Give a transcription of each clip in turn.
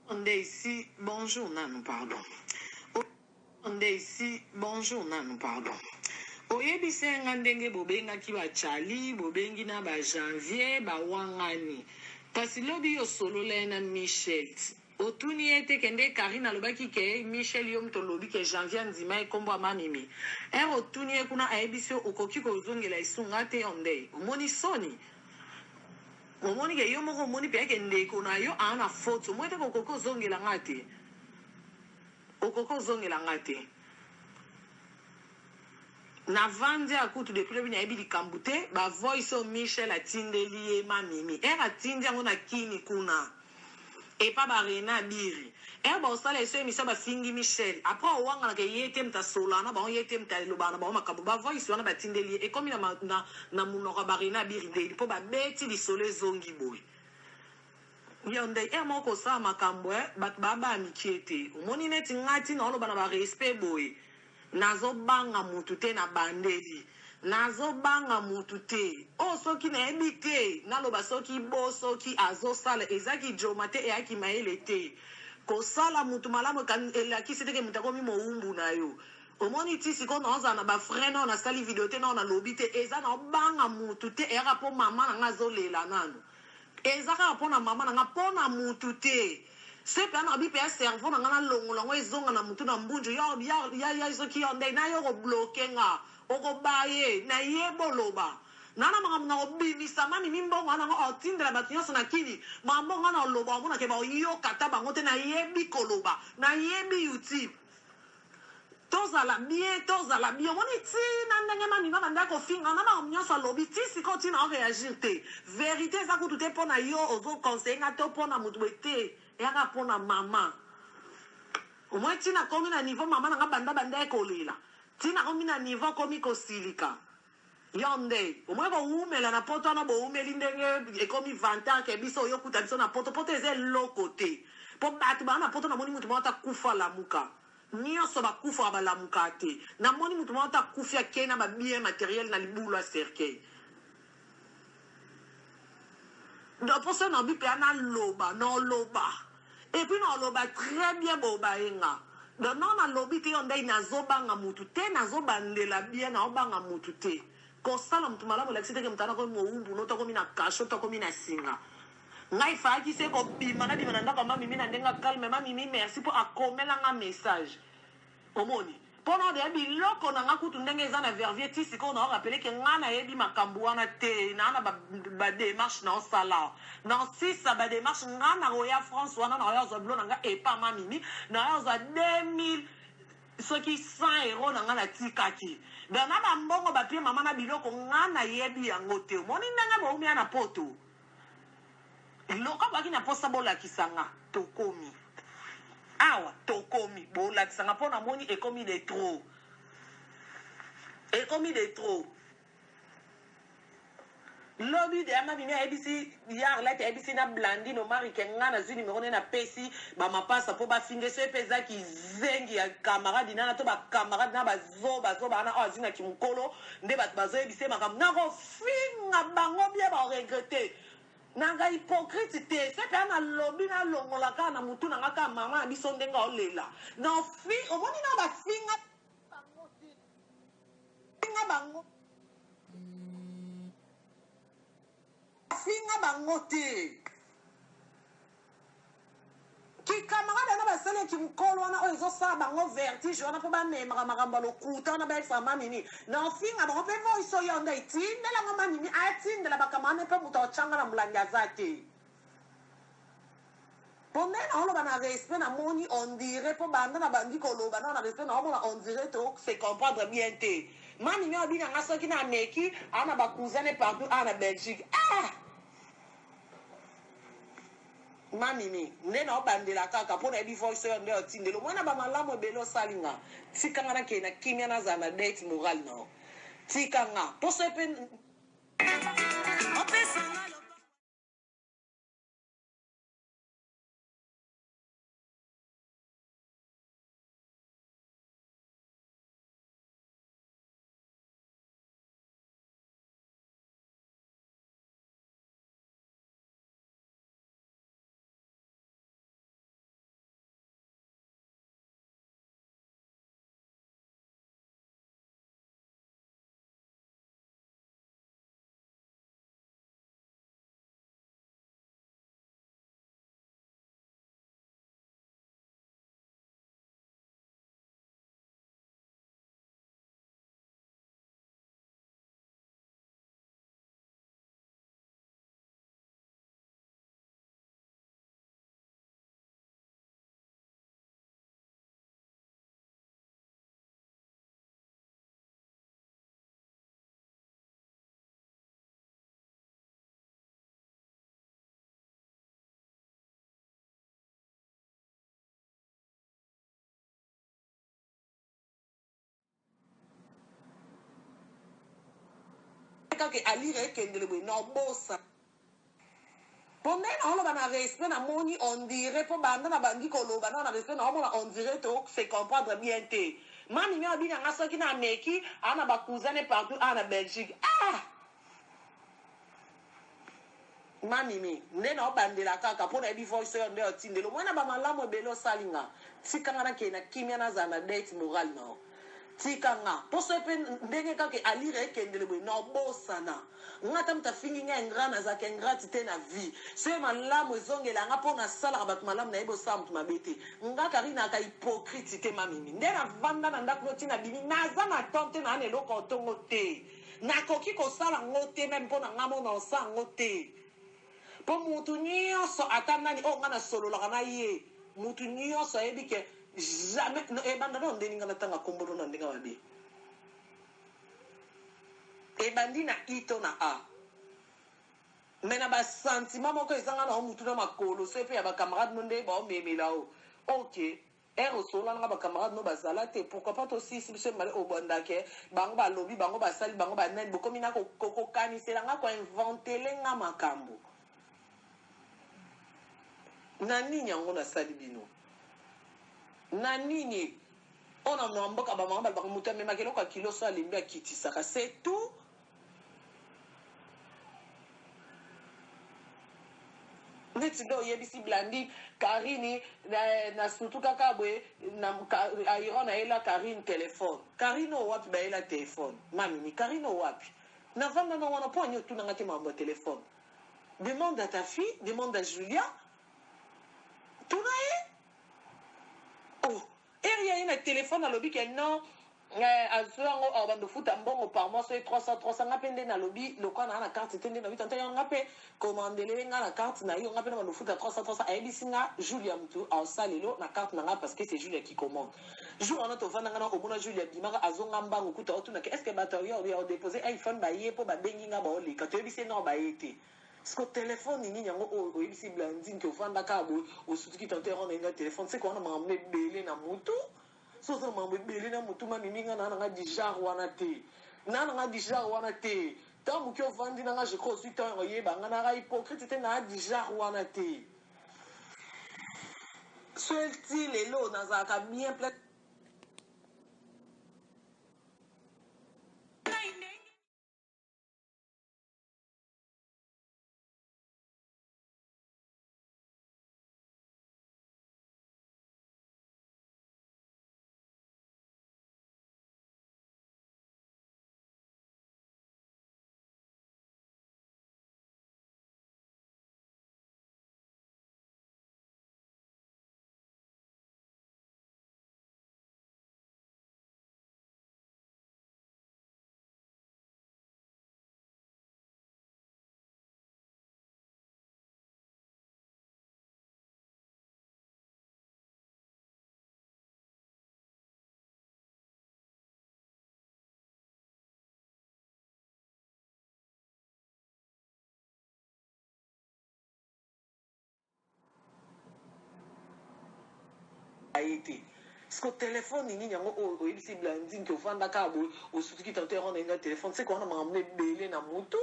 On est ici, bonjour, non, pardon. On est ici, bonjour, non, pardon. Oyebise nga ndenge bobengaki bachali bobengi na ba janvier bawangani kasi lobi yo solola na Michel otuni ete kende Karine alobaki ke Michel yo mto lobi ke janvier ndima ekombo amamimi otuni ekuna ayebisi okoki kozongela isunga te onde omoni soni omoni ke yo moko omoni pe ke ndeko na yo ana foto mo ete okoki kozongela ngate na vandi akutu depuis lobi na yebi likambo te ba voice o Michel atindeli ye mamimi atindi yango na kini kuna epa barena biri baosala eso émission bafingi Michel après owanganaka ye te muta solana bango ye te muta lobana bango makambo ba voice wana batindeli ye ekomi na munoko barena biri ndeli mpo babeti lisolo ezongi boye yonde moko kosala makambo bato babamikie te omoni neti ngati na oloba na barespect boye nazobanga mutu te na bandeli nazobanga mutu te soki nayebi te naloba soki bo soki azosala ezaki joma te eyaki mayele te kosala mutu malamu elakisi teke mutu akomi mowumbu na yo omoni ti sikoyo naozala na bafrai nao nasali video te nao nalobi te eza na obanga mutu te eyaka mpo mama na nga azolela nano eza kaka mpo na mama na nga mpo na mutu te sepe ana bi pe ya cerveau na nga nalongola ngo ezonga na mutu na mbunju ya soki yo ndei na yo kobloke nga okobaye na ye boloba nana makambo na kobimisa mamimi mbongo wana ngo otindela bato nyonso na kini makambo nga na oloba omonake baoyoka ta bango te nayebi koloba nayebi youtube tozala bien omoni tina ndenge mamima banda kofinga na makambo nyonso alobi ti sikoyo tina oreagir te verité eza kutu te mpo na yo ozokonseye nga te mpo na motu boye te eyaka mpo na mama omoi ntina komi na niveau mama na nga banda ekolela ntina komi na niveau komi kosilika yo nde omoi kowumela na poto wana bowumeli ndenge ekomi 20 ans ke biso oyokuta biso na poto eza eloko te mpo bato baa na poto namoni mutu moko takufa lamuka nyonso bakufaka balamuka te namoni mutu moko takufi akei na babien materiel na libulu ya cercueil mposo na bi mpe analoba naoloba epuis naoloba très bien bobayenga donc non nalobi te yo ndei nazobanga mutu te nazobandela bien naobanga mutu te kosala mutu malamu elakisi teke mutu anakomi mowumbu no tokomi na kasho tokomi na singa ngai faaki se kobima nabima na ndako ya mamimi na ndenge calme mamimi merci mpo akomelanga message omoni mpona odeya biloko na nga kutu ndenge eza na vervier ti sikoyo na orapele ke nga nayebi makambo wana te naa na bademarshe na osala na osisa bademarshe nga na roya france wana na oya ozwa bilo na nga epa mamimi na oya ozwa 2000 soki 100 euro na nga natikaki donc na bambongo bapie mama na biloko nga nayebi yango te omoni ndenge boumia na poto loka bwaki na posa bolakisa nga tokomi awa tokomi bolakisanga mpo namoni ekomi de trop lobi de amamimi ayebisi yarlete ayebisi na blandine omari ke nga nazwi nimero nde napesi bamapasa mpo bafinge so epe ezaki zengi ya kamaradi nana to bakamaradi na bazoba wana oyo azwi na kimokolo nde bato bazoyebisa makambo nakofinga bango bie baoregrete nanga hypocrite te sepe ana lobi nalongola kaka na mutu nanga kaka mama na biso ndenge olela na omoni na bafinga bango te kikamarade na basali kimokolo wana oyo ezosala bango vertige wana mpo bamemaka makambo lokuta wana baefaa mamini na ofinga bango mpe voice oyo nde etindelango mamini atindela bakamarade mpe moto aotyanga na molangi aza te mpo nde na oloba na respect namoni ondire mpo banda na bandi koloba nao na respect na omona ondire to se comprendre bien te mamini oyo binanga soki na ameki aa na bacousine partout aa na belgique mamimi nde na obandela kaka mpo na yebi voice oyo nde otindela omwana bamalamu ebele osalinga tikanga nakei na kimia nazala na date morale nao tikanga mposo epe kaka alire ekendele boye na obosa po nde na oloba na respect na moni on dirait po banda na bandi koloba na respect na omona on dirait to se comprendre bien te mami mi abi nanga soki na meki ana bacousine partout ana Belgique mami mi nde na obandela kaka mpo na yebi voice oyo nde otindelo mwana bamalamu ebele osalinga tikanga nakei na kimia nazala na date moral nao tikanga poso epe ndenge kaka alire ekendele boye na obosana nga ata mutu afingi nga ingrat nazalaka ingrati te na vie soki malamu ezongelanga mpo nasalaka bato malamu nayebi osala motu mabe te nga kari naka hypocrite te mamimi nde navanda na ndako notina bimi naza na ton te naa na eloko otongo te nakoki kosala ngo te meme mpo na nga mona osala ngo te mpo mutu nyonso ata nani oyo nga nasololaka na ye mutu nyonso ayebi ke jamais ebanda no ndeni nga natanga kombolo na ndenge mabe ebandi na ito na a me na basentiment moko ezanga na mutu na makolo so epe ya bakamarade no nde baomemela o ok ere osola nga bakamarade no bazala te pourquoi pas tosisi biso male obandake bango balobi bango basali bango banani bokomi na kokanisela nga koinventele nga makambo na nini yango nasali bino na nini ona na mboka bamama balobaka moto amemaka eloko ya kilo so alembi akitisaka c'est tout neti nde oyebisi blandi Karine na surtout kaka boye airon ayela Karine telefone Karine owapi bayela telefone mamini Karine owapi navanda na wana mpo ani otunanga te mambo ya telefone demande à ta fille demande à Julia tuna ye oh eri ye na telefone alobi ke non azwi yango bando futa mbongo par mois soki 300 nga mpe nde nalobi lokwa naa na carte te nde nabi tante yo nga mpe komandele nga na carte na yo nga mpe na bando futa 300 ayebisi nga Julia mutu aosalelo na carte na nga parce que c'est Julia qui commande jour wana tovanda nga na omona Julia bimaka azonga mbango kuta otunaka est ce que bato yo odepose iPhone baye mpo babengi nga baoleka toyebisi non baye te siko telefone nini yango oyo oyebisi blandine ke ovandaka boye osutuki tante ronda nga telefone seko wana makambo ebele na mutu soso makambo ebele na mutu mamimi nga naa nanga dijar wana te naa nanga dijar wana te ntango moki ovandi nanga je crois ozwi ntango oyebanga nanga hypocrite te naa dijar wana te so eti lelo nazalaka bien pla ayete siko telefone nini yango oyo oyebisi blandine ke ovandaka boye osutuki tante ronda nga telefone seko wana makambo ebele na mutu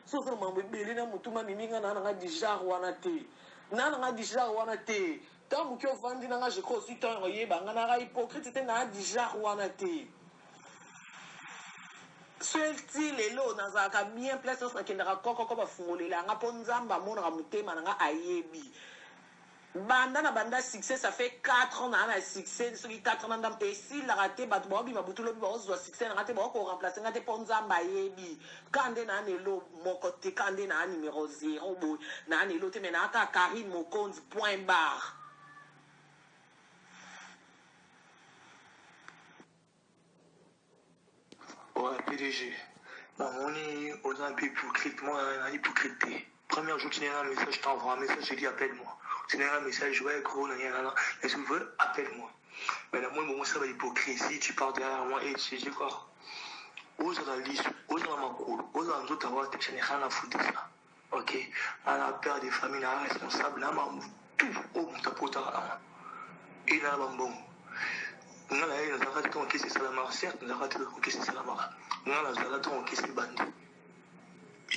soso makambo ebele na mutu mamimi nga naa nanga dijar wana te naa nanga dijar wana te ntango moki ovandi nanga je crois ozwi ntango oyebanga nanga hypocrite te naa dijar wana te so eti lelo nazalaka bien place oso nakendaka kokoko bafungolela yanga mpo nzambe amonaka motema nanga ayebi banda na banda succès ça fait 4 ans na succès soki 4 ans ndam esilaka te bato baobima butu lobi baozwa succès nanga te baokoremplace nga te mpo nzambe ayebi ka nde naa nelo moko te ka nde naa numero 0 boye naa nelo te me naa kaka Karine Mokonzi point barre ouais PDG namoni oza un peu hypocrite moi un hypocrite. Premier jour tu n'as un message, je t'envoie un message, je dis appelle-moi. Tu n'as un message, ouais gros, et si tu veux, appelle-moi. Mais là, moi, ça va l'hypocrisie, tu parles derrière moi et tu dis quoi? Ose la liste, ose la macoule, ose la nzoto avoir te n'ai rien à foutre de ça. Ok? À la père des familles, la responsable, là, tout, oh, mon tapote là. Et là, bon. Nous avons raté ton caisse, c'est la marque, certes, nous avons raté ton caisse, c'est la marque. Nous avons raté ton caisse, c'est bandit.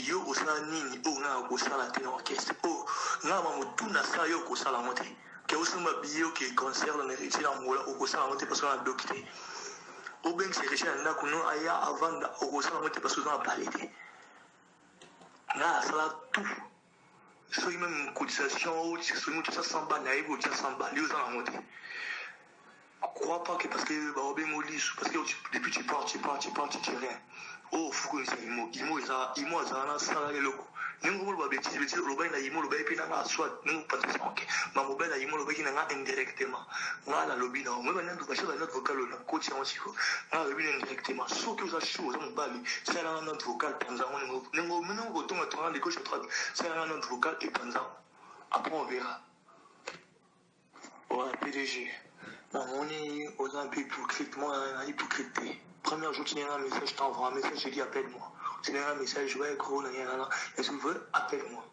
yo osala nini oyo nga kosala te na orchestre oyo nga mamotuna sa yo kosala ngo te ke osomba biye oke concert na héritier na ngola okosala ngo te parce que na doki te obengisa héritier na ndako no aya avanda okosala ngo te parce que oza na pale te nga asala tout soki même cotisation oyo soki moto tia 100 bal nayebi otia 100 bal yo oza nango te crois pas que parce que baobengo lisu parce que depuis tu pars tu rien oh fukonisa imo azala na sala eloko ndenge omoloba betise olobai na imo olobai mpe nanga aswat ndenge opatisa oke mamobali na imo olobaki nanga indirectement nga nalobi na omoi bashaka note vocal oyo nakoti yango siko nga nalobi na indirectement soki oza shu oza mobali salanga note vocal panzango ndenge kotonga tonga de gauche à droite salanga note vocal epanzango après on verra ouais PDG namoni oza un peu hypocrite moi un hypocrite te premier jour tu n'as un message, je t'envoie un message, je dis appelle-moi. Tu n'as un message, ouais, gros, est-ce que tu veux, appelle-moi.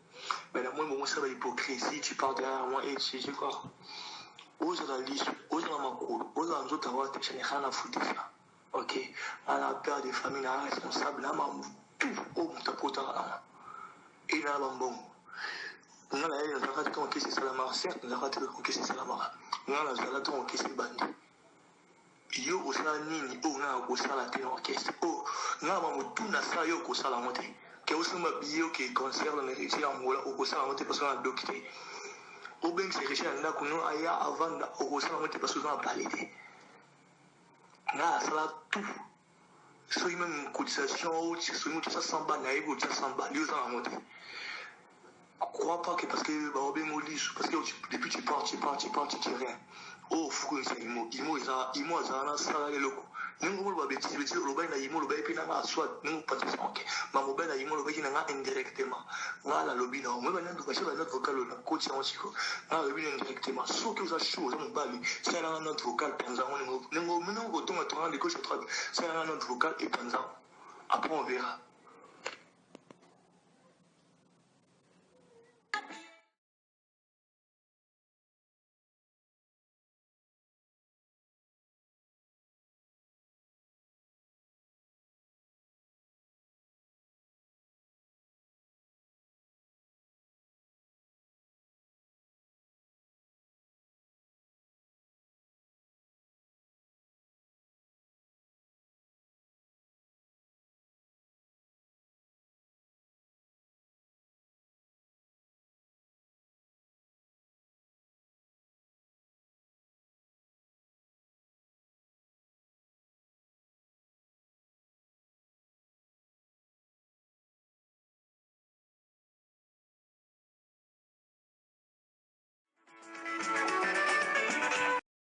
Mais là, moi, ça va l'hypocrisie, tu pars derrière moi et tu dis quoi. Ose la liste, ose la macoule, ose la nzota wate, je n'ai rien à foutre ça. Ok, à la père des familles, à la responsable, là, tout, oh, mon tapota là. Et là, bon. On a la raté ton caisse, c'est la marre, certes, on a raté ton caisse, c'est la marre. On a la raté ton caisse, c'est bandit. Yo osala nini oyo nga kosala te na orchestre oyo nga mamotuna sa yo kosala ngo te ke osomba biye oke concert na héritier ya ngola okosala ngo te parce que na doki te obengisa héritier na ndako no aya avanda okosala ngo te parce que oza na pale te nga asala tout soki même cotisation oyo soki moto tia 100 bal nayebi otia 100 bal yo oza nango te crois pas que parce que baobengo lisu parce que depuis tu pars tu rien oh fukonisa imo azala na sala eloko ndenge omoloba betise olobai na imo olobai mpe nanga aswat ndenge opatisa oke mamobali na imo olobaki nanga indirectement nga nalobi na omoi bashaka note vocal oyo nakoti yango siko nga nalobi na indirectement soki oza shu oza mobali salanga note vocal panzango ndenge kotonga tonga de gauche à droite salanga note vocal epanzango après on verra